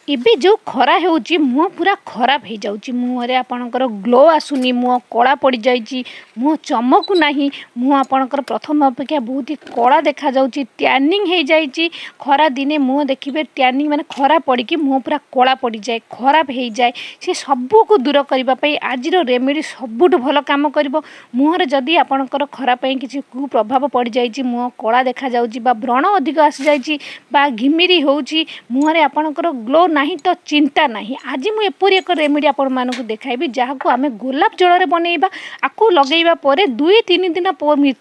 ଏବେ जो खरा होउची मुह पूरा खराब हो जाउची मुहरे आपणकर ग्लो आसुनी मुह कला पड़ जाइए मुह चमकु नाही मुह आपणकर प्रथम अपेक्षा बहुत ही कला देखा जाउची टैनिंग हो जाइए खरा दिने मुह देखिए टैनिंग माने खरा पड़ी मुह पूरा कला पड़ जाए खराब हो जाए से सबू को दूर करने आज रेमेडी सबुठ भल काम कर मुहरे जदि आपणकर खरा किसी कुप्रभाव पड़ जाइए मुह कला देखा जाउची बा व्रण अधिक आसी जाइए बा घिमिरी होउची मुहरे आपणकर ग्लो नहीं तो चिंता नहीं आज मुझे एपरी एक रेमेडी आपण मानक देखाइबी जहाँ को आम गोलाप जल बनइबा आपको लगेबा परे 2-3 दिन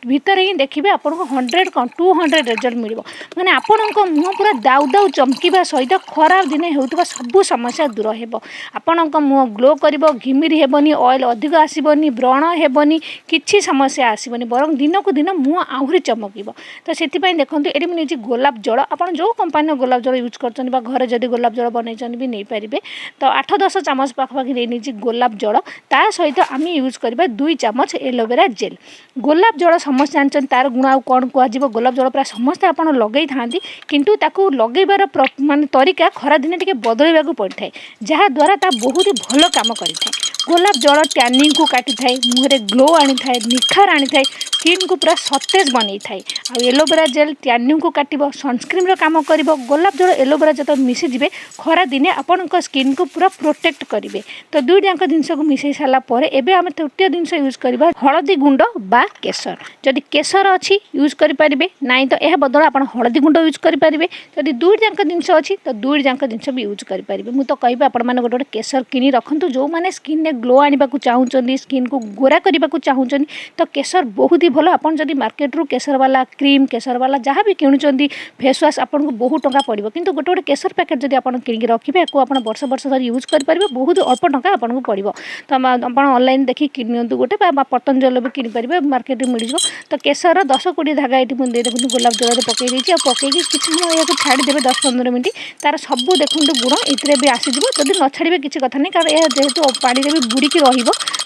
भितर ही देखिए आपको 100 200 रिजल्ट मिल मैंने आपण मुह पूरा दाउ दाउ चमकीबा सहित खराब दिने होता सबू समस्या दूर हो आपण मुह ग्लो कर घिमिरी हेबनी ऑयल अधिक आसबनी व्रण हेबनी किसी समस्या आसबनी बर दिन को दिन मुह आहरी चमक तो से देखो ये मुझे गोलाप जल आप जो कंपानी गोलाप जल यूज कर घर जदि गोलाप जल बनई भी नहीं पारे तो 8-10 चामच पाखापाखि नहीं गोलाप जल ता सहित आम यूज करवा 2 चामच एलोवेरा जेल गोलाप जल समस्त जानते तार गुण आ कौन कह गोलाप जल प्राय समस्ते आप लगे था किंतु ताकू लगेबार मान तरीका खरा दिन टे बदलवाक पड़ता है जहाँद्वारा ता बहुत ही भल काम करें गोलाप जल टैनिंग को काटी थाए मुहरे ग्लो आनी थाए निखार आनी थाए स्किन को पूरा सतेज बन थाए आ एलोवेरा जेल टैनिंग को काटिब सनस्क्रीन काम कर गोलाप जल एलोवेरा जो मिसीजे खरा दिने आपण स्किन को पूरा प्रोटेक्ट करेंगे तो दुईटाक जिनस को मिसई सारापर एवं आम तृतीय जिनस यूज करवा हलदी गुंड बा केसर जदि केसर अच्छी यूज करेंगे नाई तो यह बदल आप हलदी गुंड यूज करेंगे जदि दुईटाक जिनस अच्छी तो दुईटाक जिनस भी यूज करेंगे मुझे कह आपण मैंने गोटे केसर कि रखु जो मैंने स्किन ग्लो आने को चाहूँगी स्किन को गोरा करने को चाहूँगी तो केसर बहुत ही भल आप जब मार्केट रू केसर वाला क्रीम केसर वाला जहाँ भी किणुंट फेस वाश आपको बहुत टंका पड़ो किंतु गोटे गोटे केसर पैकेट जब आप किଣିକି रखिए आपको आप वर्ष वर्ष धरी यूज करेंगे बहुत अल्प टंका आपको पड़ो तो आप ऑनलाइन देखिए किणतु गोटे पतंजल भी किनीपारे मार्केट में मिल जाए तो केसर 10-20 धागा ये देखते गोलाप जल पकई देती पकई किसी समय यहाँ छाड़देवे 10-15 मिनट तार सबू देखो गुण ये भी आसीज जब न छाड़े किसी कथा नहीं कारण यह जेहेतु पानी भी बुड़ीकी रही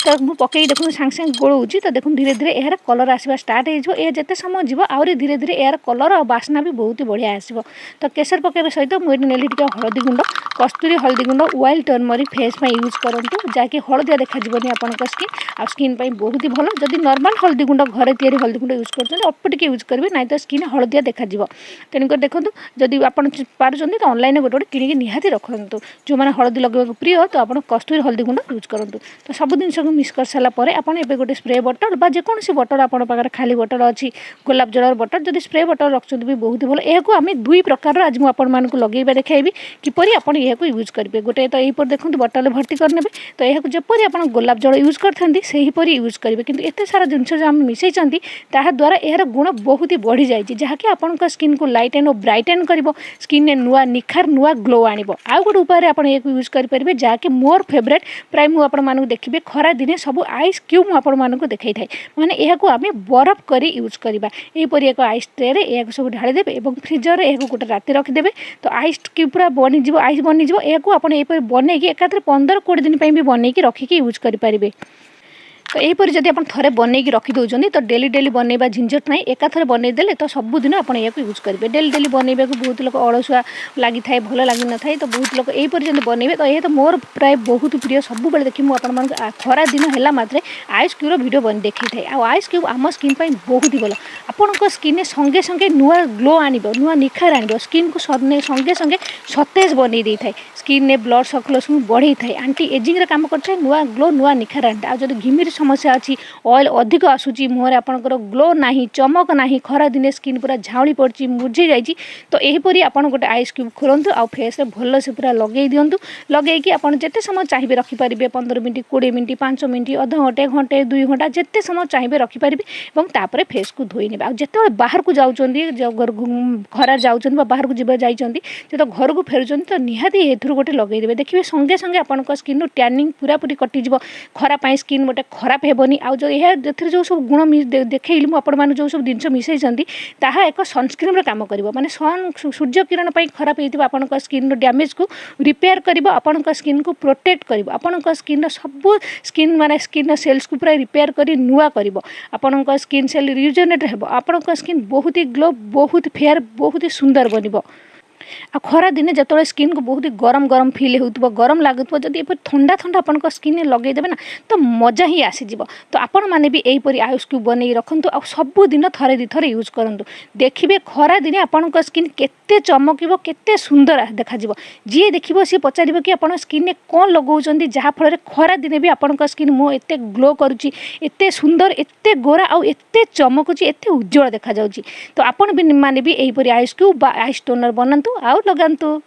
तो मुझे पकई देखो सागे सागे गोलौची तो देखो धीरे धीरे यार कलर आसवा स्टार्ट हो जिते समय जीव आहरी धीरे धीरे यार कलर और बास्ना भी बहुत बढ़िया आसो तो केसर पकड़ा सहित मुझे नेली टे हलदी गुंड कस्तूरी हलदी गुंड वाइल्ड टर्मरिक फेस में यूज करूँ जहाँकि हलदिया देखाजी आप स्किन आ स्किन बहुत ही भल जदि नॉर्मल हलदी गुंड घर तैयारी हलदी गुंड यूज कर अल्प टे यूज करेंगे ना तो स्किन हलदिया देखाजी तेणुक देखो जदि आप पार्टी तो ऑनलाइन गोटे गोटे किणी निहाती रखु जो मैंने हलदी लगे प्रिय तो आप कस्तूरी हलदी गुंड यूज करूँ तो सब जिन को मिक्स कर सारापर आपड़ ए गोटे स्प्रे बटल बा जेकोसी बटल आप खाली बटल अच्छी गोलाप जल बटल जब स्प्रे बटल रखुच्च भी बहुत भल यह आम 2 प्रकार आज मुझे लगेबा देखाइबी किपरि आपण यह यूज करेंगे गोटे तो यहीपर देखो बटल भर्ती करने तो यह जपरी आप गोलाप जल यूज करते सेहीपरि यूज करेंगे किंतु एत सारा जिनस जो आम मिसई ताद्वारा यार गुण बहुत ही बढ़ी जाए जहाँकि आपण स्किन को लाइटेन और ब्राइटेन कर स्किन नुआ निखार नुआ ग्लो आण आउ गोटे उपाय आप यूज करेंगे जहाँकि मोर फेवरेट प्राय मुझे देखिए खरा दिने सब आइस क्यूब मुझे देखा था मैंने यह आम बरफ कर यूज करवा यहीपरि एक आइस ट्रे यह सब ढालीदेवे और फ्रिजर यह गोटे राति रखिदेवे तो आइस क्यूब पूरा बनीज आइस बनीज यह आपड़ बनईकी एकाथरे 15-20 दिन भी बनईकी रखिकी यूज करेंगे तो यहीपरि जब आप थे बनईकी रखिदे तो डेली डेली बनवा झंझट ना एकाथरे बनईदे तो सबुदिन आप यूज करेंगे डेली डेली बनवा बहुत लोग अलसुआ लगी था भल लगी न था तो बहुत लोग यहीपरि जब बनइबे तो यह तो मोर प्राय बहुत प्रिय सब देखिए मुझे खरा दिन है मात्रे आइस क्यूब भिडियो बन देखी थाए आइस क्यूब आम स्किन बहुत ही भल आपण स्किन संगे संगे नुआ ग्लो आण नुआ निखार आण स्किन को संगे संगे सतेज बनई दे थाए स्किन ने ब्लड सर्कुलेशन बढ़ई थाए आंटी एजिंग काम करता नुआ ग्लो नुआ निखार आने आज घिमिरी समस्या अच्छी ऑयल अधिक आसूची मुहर आपंकर ग्लो ना चमक ना खरा दिने स्किन पूरा झाउली पड़ी मुझे जाइए तो यहीपरि आप गोटे आइस क्यूब खोलतु आ फेस भल से पूरा लगे दिंतु लगे आप जिते समय चाहिए रखिपारे 15 मिनट 20 मिनट 5 मिनट अध घंटे घंटे 2 घंटा जिते समय चाहिए रखिपारे और तापर फेस को धोई ने जिते बाहर को जाऊँ खरा जाऊँ बाहर को जब जाइए जो घर को फेरुंट तो निहाती एथुर गोटे लगेदेवे देखिए संगे संगे आप स्किन टैनिंग पूरा पूरी कटिज खरा स्किन गोटे खराब हेबनी आउ जो यह जो सब गुण देखली मुझे जो सब जिन मिसई एक सनस्क्रीन काम कर माने सन सूर्य किरण खराब होता स्किन डैमेज को रिपेयर कर आपण स्किन को प्रोटेक्ट कर आपण स्किन सब स्किन माने स्किन सेल्स को पूरा रिपेयर कर नुआ कर आपण स्किन सेल रिजुनेट हो आपण स्किन बहुत ही ग्लो बहुत फेयर बहुत ही सुंदर बन आ खरा दिन जो स्किन को बहुत गरम गरम फिल हो गरम लगुव जब ये ठंडा ठंडा आपण स्किन लगेदेवे ना तो मजा ही आसीज। तो आपण मैंने भी यहीपरी आयुष क्यूब बन रखु आ सबुदिन थे दी थर यूज करूँ देखिए खरा दिन आपण स्किन केते चमक केते सुंदर देखा जी देखिए सी पचार कि आप स्किन कौन लगाउं जहाँफल खरा दिन भी आपण स्किन मो एत ग्लो करुच्ची एत सुंदर एत गोरा आउ एत चमकुची एत उज्जवल देखा जाउची। तो आपण भी माने भी यहीपरी आयुष क्यूब आइस टोनर बनातु आउ लगातु।